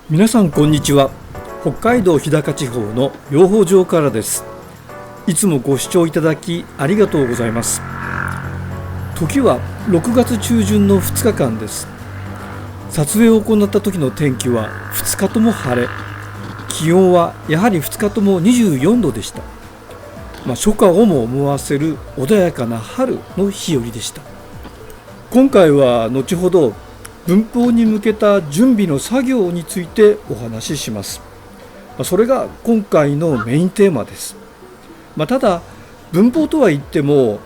皆さんこんにちは。北海道日高地方の養蜂場からです。いつもご視聴いただきありがとうございます。時は6月中旬の2日間です。撮影を行った時の天気は2日とも晴れ、気温はやはり2日とも24度でした。初夏をも思わせる穏やかな春の日和でした。今回は後ほど分蜂に向けた準備の作業についてお話しします。それが今回のメインテーマです。ただ分蜂とは言っても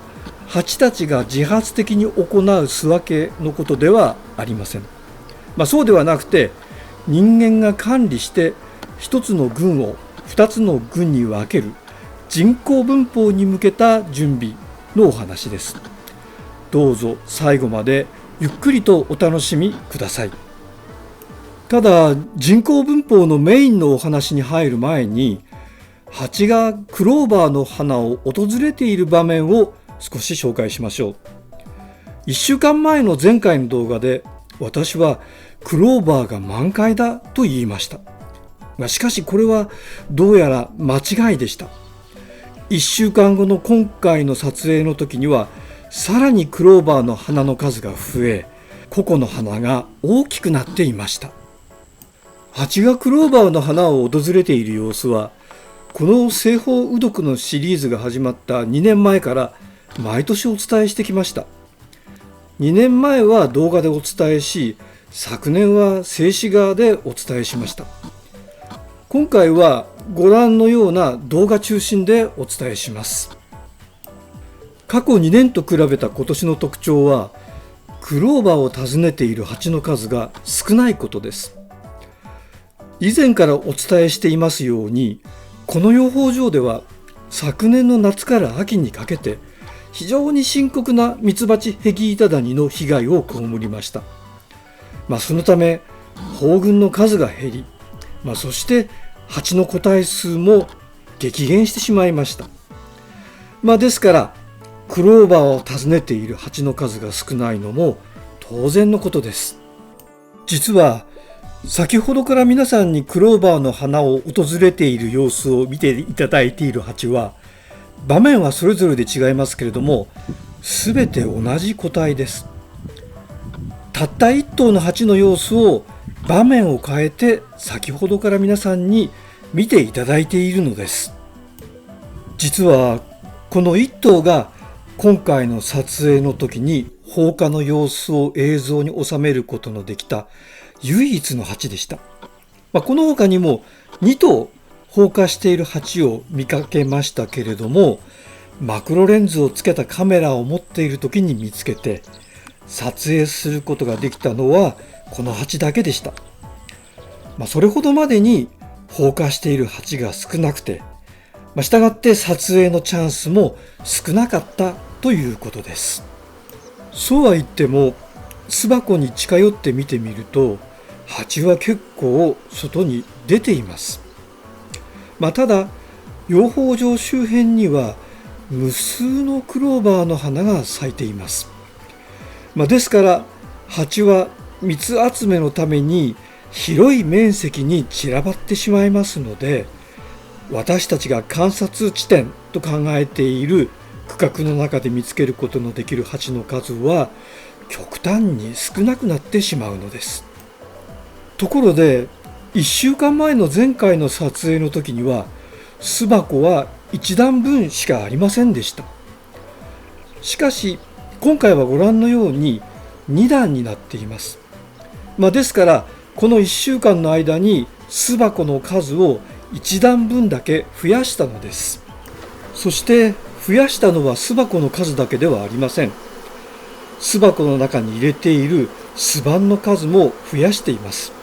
蜂たちが自発的に行う巣分けのことではありません。そうではなくて人間が管理して一つの群を二つの群に分ける人工分蜂に向けた準備のお話です。どうぞ最後までゆっくりとお楽しみください。ただ人工分蜂のメインのお話に入る前に、蜂がクローバーの花を訪れている場面を少し紹介しましょう。1週間前の前回の動画で私はクローバーが満開だと言いましたが、しかしこれはどうやら間違いでした。1週間後の今回の撮影の時にはさらにクローバーの花の数が増え、個々の花が大きくなっていました。蜂がクローバーの花を訪れている様子は、この西方うどくのシリーズが始まった2年前から毎年お伝えしてきました。2年前は動画でお伝えし、昨年は静止画でお伝えしました。今回はご覧のような動画中心でお伝えします。過去2年と比べた今年の特徴は、クローバーを訪ねている蜂の数が少ないことです。以前からお伝えしていますように、この養蜂場では昨年の夏から秋にかけて非常に深刻なミツバチヘギイタダニの被害を被りました。そのため蜂群の数が減り、そして蜂の個体数も激減してしまいました。ですからクローバーを訪ねている蜂の数が少ないのも当然のことです。実は先ほどから皆さんにクローバーの花を訪れている様子を見ていただいている蜂は、場面はそれぞれで違いますけれども、すべて同じ個体です。たった一頭の蜂の様子を場面を変えて先ほどから皆さんに見ていただいているのです。実はこの一頭が今回の撮影の時に放火の様子を映像に収めることのできた唯一の蜂でした。この他にも2頭放火している蜂を見かけましたけれども、マクロレンズをつけたカメラを持っている時に見つけて撮影することができたのはこの蜂だけでした。それほどまでに放火している蜂が少なくて、したがって撮影のチャンスも少なかったということです。そうは言っても巣箱に近寄って見てみると、蜂は結構外に出ています。ただ養蜂場周辺には無数のクローバーの花が咲いています。ですから蜂は蜜集めのために広い面積に散らばってしまいますので、私たちが観察地点と考えている区画の中で見つけることのできる蜂の数は極端に少なくなってしまうのです。ところで1週間前の前回の撮影の時には巣箱は1段分しかありませんでした。しかし今回はご覧のように2段になっています。ですからこの1週間の間に巣箱の数を1段分だけ増やしたのです。そして増やしたのは巣箱の数だけではありません。巣箱の中に入れている巣板の数も増やしています。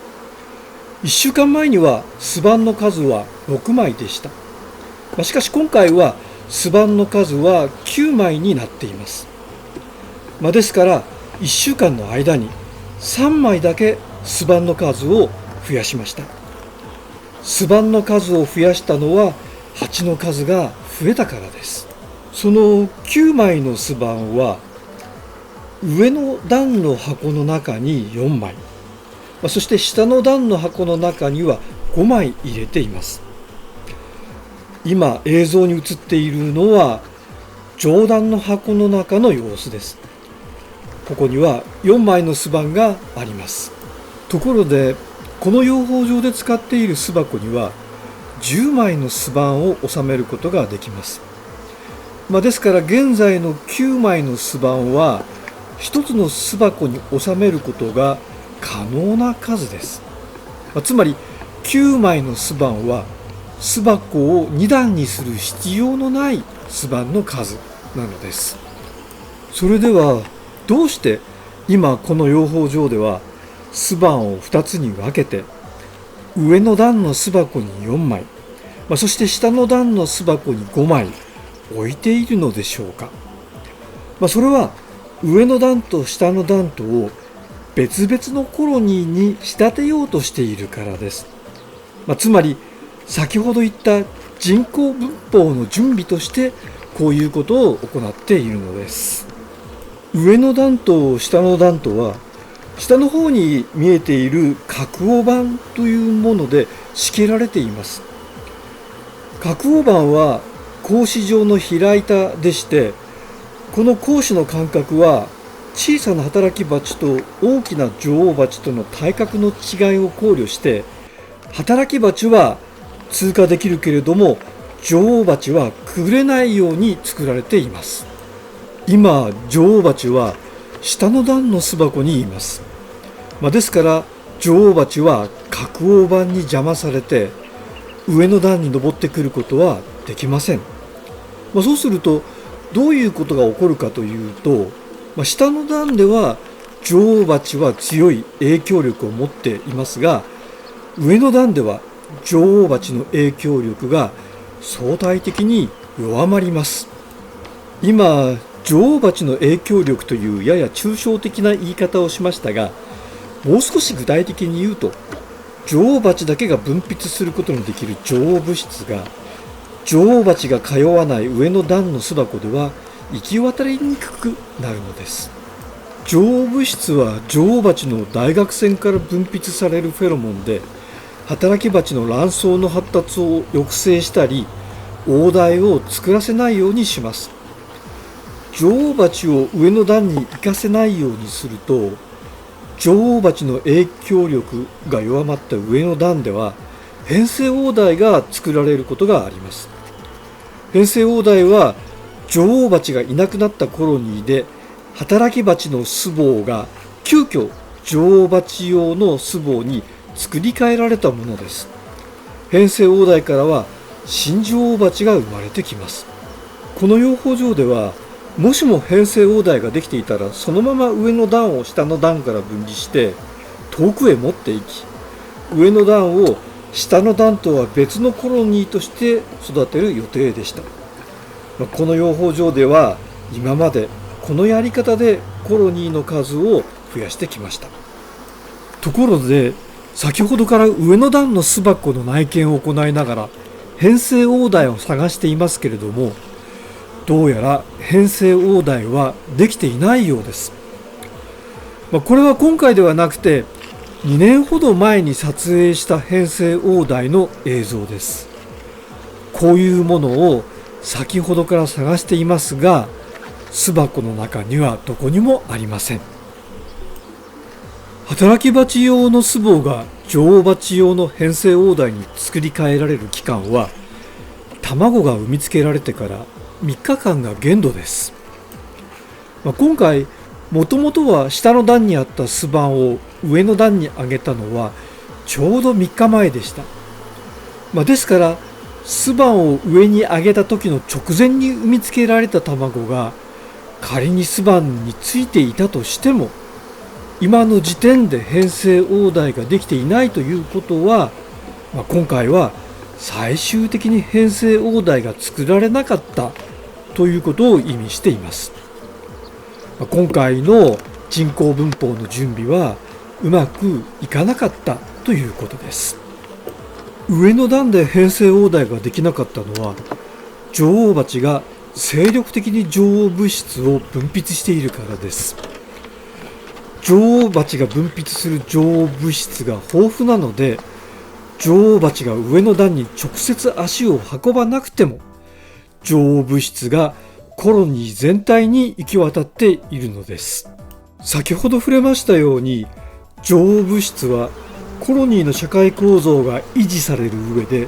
1週間前には巣板の数は6枚でした。しかし今回は巣板の数は9枚になっています。ですから1週間の間に3枚だけ巣板の数を増やしました。巣板の数を増やしたのは蜂の数が増えたからです。その9枚の巣板は上の段の箱の中に4枚、そして下の段の箱の中には5枚入れています。今映像に映っているのは上段の箱の中の様子です。ここには4枚の巣板があります。ところでこの養蜂場で使っている巣箱には10枚の巣板を収めることができます。ですから現在の9枚の巣板は1つの巣箱に収めることが可能な数です。つまり9枚の巣板は巣箱を2段にする必要のない巣板の数なのです。それではどうして今この養蜂場では巣板を2つに分けて上の段の巣箱に4枚、そして下の段の巣箱に5枚置いているのでしょうか。それは上の段と下の段とを別々のコロニーに仕立てようとしているからです。つまり先ほど言った人工分蜂の準備としてこういうことを行っているのです。上の段と下の段とは下の方に見えている角黄板というもので仕切られています。角黄板は格子状の平板でして、この格子の間隔は小さな働き蜂と大きな女王蜂との体格の違いを考慮して、働き蜂は通過できるけれども女王蜂はくぐれないように作られています。今女王蜂は下の段の巣箱にいます。ですから女王蜂は角黄板に邪魔されて上の段に登ってくることはできません。そうするとどういうことが起こるかというと、下の段では女王蜂は強い影響力を持っていますが、上の段では女王蜂の影響力が相対的に弱まります。今女王蜂の影響力というやや抽象的な言い方をしましたが、もう少し具体的に言うと、女王蜂だけが分泌することのできる女王物質が女王蜂が通わない上の段の巣箱では行き渡りにくくなるのです。女王物質は女王蜂の大学腺から分泌されるフェロモンで、働き蜂の卵巣の発達を抑制したり黄体を作らせないようにします。女王蜂を上の段に行かせないようにすると、女王蜂の影響力が弱まった上の段では変性黄体が作られることがあります。変性黄体は女王蜂がいなくなったコロニーで働き蜂の巣房が急遽女王蜂用の巣房に作り変えられたものです。変性黄体からは新女王蜂が生まれてきます。この養蜂場ではもしも変性黄体ができていたら、そのまま上の段を下の段から分離して遠くへ持っていき、上の段を下の段とは別のコロニーとして育てる予定でした。この養蜂場では今までこのやり方でコロニーの数を増やしてきました。ところで先ほどから上の段の巣箱の内見を行いながら変性黄体を探していますけれども、どうやら変性黄体はできていないようです。これは今回ではなくて2年ほど前に撮影した変性黄体の映像です。こういうものを先ほどから探していますが、巣箱の中にはどこにもありません。働き蜂用の巣房が女王蜂用の変性黄体に作り変えられる期間は、卵が産みつけられてから3日間が限度です。今回もともとは下の段にあった巣板を上の段に上げたのはちょうど3日前でした。ですから巣板を上に上げた時の直前に産みつけられた卵が仮に巣板についていたとしても、今の時点で変性黄体ができていないということは、今回は最終的に変性黄体が作られなかったということを意味しています。今回の人工分蜂の準備はうまくいかなかったということです。上の段で変性黄体ができなかったのは、女王蜂が精力的に女王物質を分泌しているからです。女王蜂が分泌する女王物質が豊富なので、女王蜂が上の段に直接足を運ばなくても女王物質がコロニー全体に行き渡っているのです。先ほど触れましたように、女王物質はコロニーの社会構造が維持される上で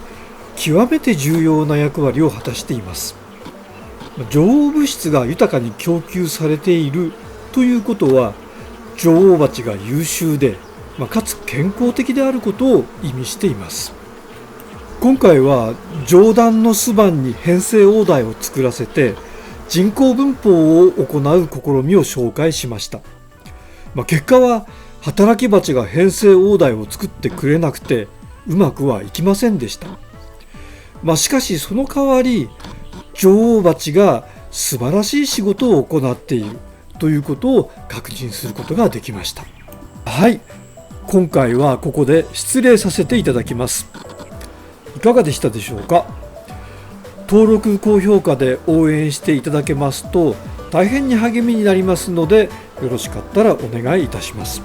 極めて重要な役割を果たしています。女王物質が豊かに供給されているということは、女王蜂が優秀で、かつ健康的であることを意味しています。今回は上段の巣板に変成黄台を作らせて人工分蜂を行う試みを紹介しました。結果は働き蜂が変成黄台を作ってくれなくてうまくはいきませんでした。しかしその代わり女王蜂が素晴らしい仕事を行っているということを確認することができました。はい、今回はここで失礼させていただきます。いかがでしたでしょうか。登録高評価で応援していただけますと大変に励みになりますので、よろしかったらお願いいたします。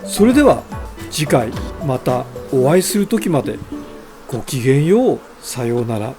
それでは次回またお会いする時までごきげんよう。さようなら。